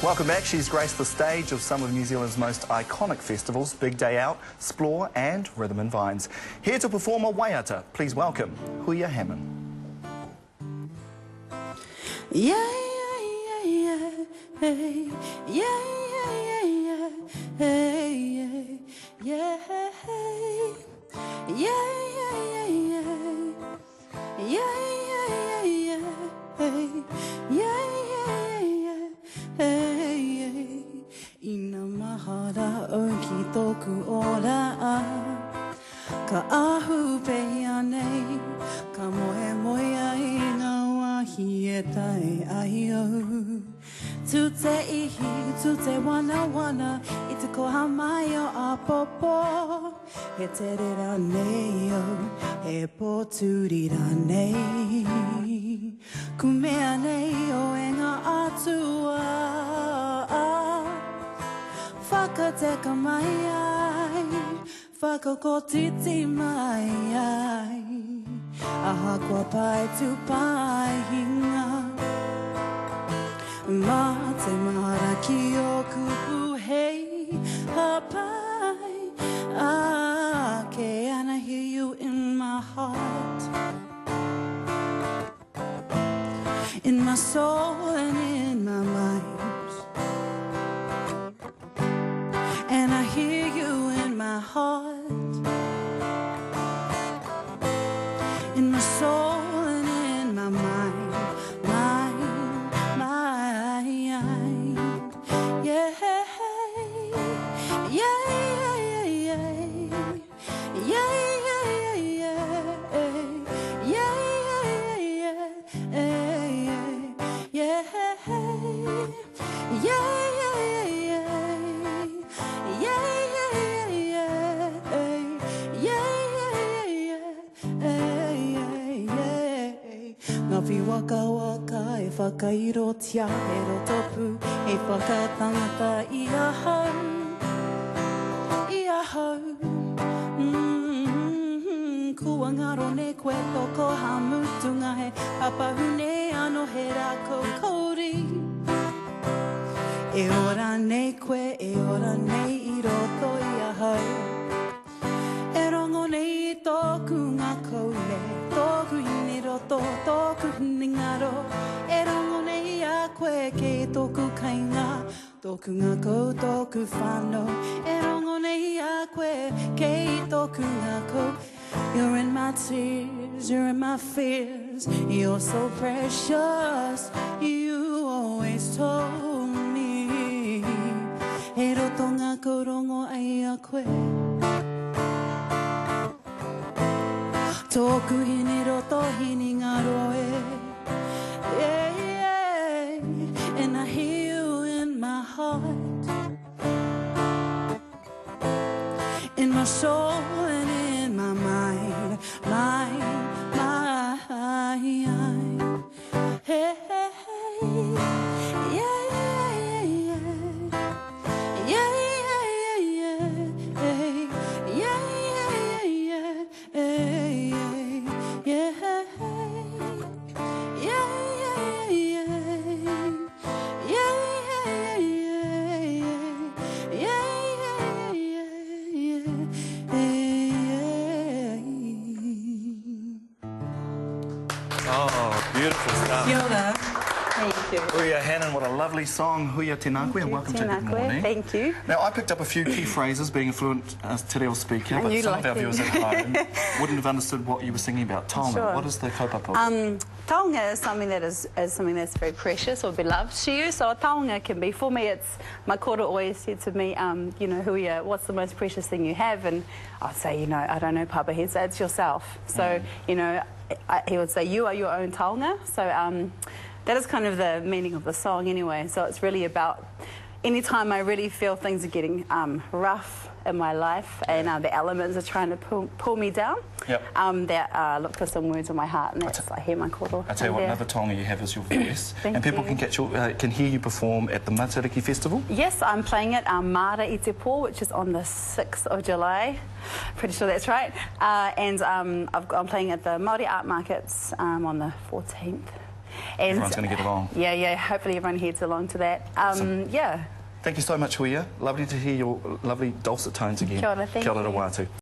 Welcome back. She's graced the stage of some of New Zealand's most iconic festivals, Big Day Out, Splore and Rhythm and Vines. Here to perform a Waiata, please welcome Huia Hamon. Yeah, yeah, yeah, hey, yeah, yeah, yeah, hey, yeah, hey, yeah, yeah, yeah, yeah, yeah, yeah, hey, yeah, yeah, hey, ina mahara o ki toku ora ka ahu pehia nei ka moe moia I ngā wahi e tae ai au tu te ihi, tu te wana wana I te koha mai o a popo he te rera nei au he poturira nei kumea nei o e ngā atua whakateka mai ai whakakotiti mai ai aha kua pai tu pai hinga ma te mara ki o kupu hei hapai ke and I hear you in my heart in my soul and in my mind and I hear you in my heart in my soul and in my mind, yeah, yeah, yeah, yeah, Ngawi waka waka e whakairo tia e rotopu e whakatangata I ahau Kua ngaro ne koe toko hamutunga he papahune ano he rako kauri E ora nei koe, e ora nei I roto I ahau E rongo nei I tōku ngā koule Tōku hini roto, tōku hini ngaro E rongo nei a koe ke tōku kainga Tōku ngā kou, tōku whānau E rongo nei a koe ke tōku ngā kou You're in my tears, you're in my fears You're so precious, you always told me E roto ngā kou rongo ai a koe Tōku hini roto hini ngaro yeah, yeah. And I hear you in my heart In my soul and in my mind hey, hey, hey. Yeah, yeah, yeah, yeah, yeah, yeah, yeah, yeah, yeah, Oh, beautiful stuff. Kia ora. Thank you. Huia Hamon, what a lovely song. Huia tēnākoe and welcome to Good Morning. Thank you. Now, I picked up a few key phrases, being a fluent te reo speaker, but some of our viewers at home wouldn't have understood what you were singing about. Taonga, sure. What is the kaupapa? Taonga is something that is something that's very precious or beloved to you. So a taonga can be, for me, it's, my kora always said to me, you know, Huia, what's the most precious thing you have? And I'd say, you know, I don't know, Papa, he'd say, it's yourself. So, you know, he would say, you are your own taonga. So that is kind of the meaning of the song anyway. So it's really about anytime I really feel things are getting rough in my life and the elements are trying to pull me down, that look for some words in my heart, and that's I hear my koro. I tell you what, another taonga you have is your voice. And people can get can hear you perform at the Matariki Festival? Yes, I'm playing at Mara I Te Pō, which is on the 6th of July. Pretty sure that's right. And I'm playing at the Maori Art Markets on the 14th. And everyone's going to get along. Yeah, hopefully everyone heads along to that. Awesome. Yeah. Thank you so much, Huia. Lovely to hear your lovely dulcet tones again. Kia ora, thank Kia ora you. wātu.